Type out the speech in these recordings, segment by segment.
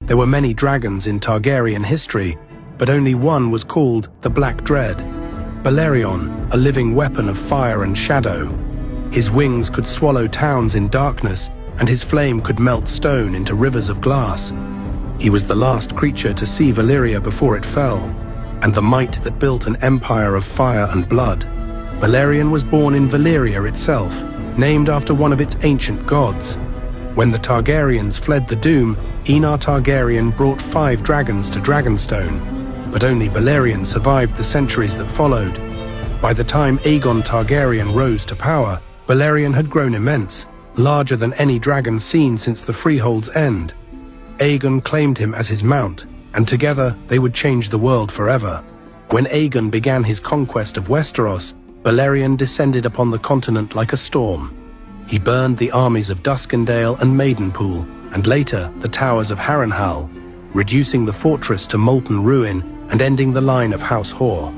There were many dragons in Targaryen history, but only one was called the Black Dread. Balerion, a living weapon of fire and shadow. His wings could swallow towns in darkness, and his flame could melt stone into rivers of glass. He was the last creature to see Valyria before it fell, and the might that built an empire of fire and blood. Balerion was born in Valyria itself, named after one of its ancient gods. When the Targaryens fled the Doom, Aegon I Targaryen brought 5 dragons to Dragonstone, but only Balerion survived the centuries that followed. By the time Aegon Targaryen rose to power, Balerion had grown immense, larger than any dragon seen since the Freehold's end. Aegon claimed him as his mount, and together they would change the world forever. When Aegon began his conquest of Westeros, Balerion descended upon the continent like a storm. He burned the armies of Duskendale and Maidenpool, and later the towers of Harrenhal, reducing the fortress to molten ruin and ending the line of House Hoare.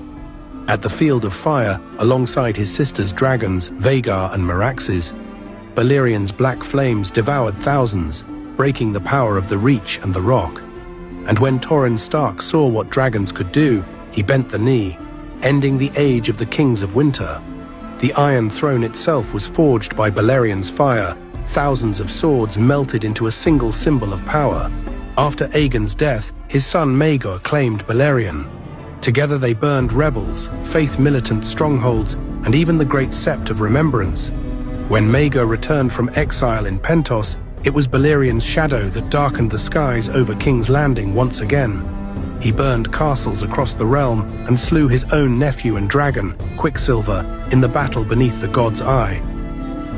At the Field of Fire, alongside his sister's dragons, Vhagar and Meraxes, Balerion's black flames devoured thousands, breaking the power of the Reach and the Rock. And when Torrhen Stark saw what dragons could do, he bent the knee, ending the age of the Kings of Winter. The Iron Throne itself was forged by Balerion's fire, thousands of swords melted into a single symbol of power. After Aegon's death, his son Maegor claimed Balerion. Together they burned rebels, faith-militant strongholds, and even the Great Sept of Remembrance. When Maegor returned from exile in Pentos, it was Balerion's shadow that darkened the skies over King's Landing once again. He burned castles across the realm and slew his own nephew and dragon, Quicksilver, in the battle beneath the God's Eye.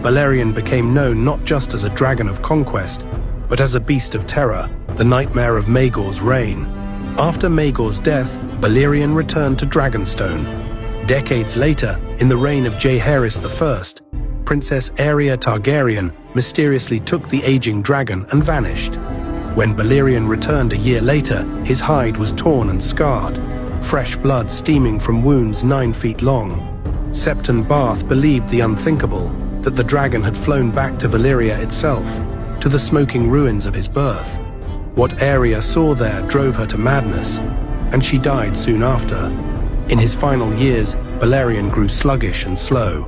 Balerion became known not just as a dragon of conquest, but as a beast of terror, the nightmare of Maegor's reign. After Maegor's death, Balerion returned to Dragonstone. Decades later, in the reign of Jaehaerys I, Princess Aerea Targaryen mysteriously took the aging dragon and vanished. When Balerion returned a year later, his hide was torn and scarred, fresh blood steaming from wounds 9 feet long. Septon Barth believed the unthinkable, that the dragon had flown back to Valyria itself, to the smoking ruins of his birth. What Aerea saw there drove her to madness, and she died soon after. In his final years, Balerion grew sluggish and slow.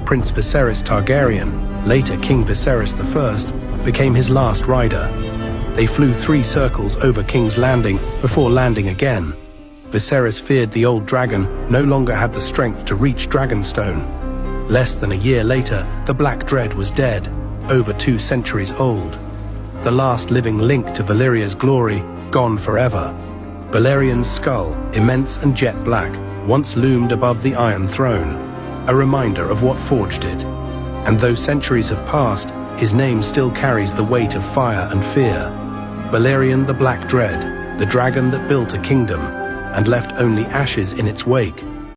Prince Viserys Targaryen, later King Viserys I, became his last rider. They flew 3 circles over King's Landing before landing again. Viserys feared the old dragon no longer had the strength to reach Dragonstone. Less than a year later, the Black Dread was dead, over 2 centuries old. The last living link to Valyria's glory, gone forever. Balerion's skull, immense and jet black, once loomed above the Iron Throne, a reminder of what forged it. And though centuries have passed, his name still carries the weight of fire and fear. Balerion the Black Dread, the dragon that built a kingdom, and left only ashes in its wake.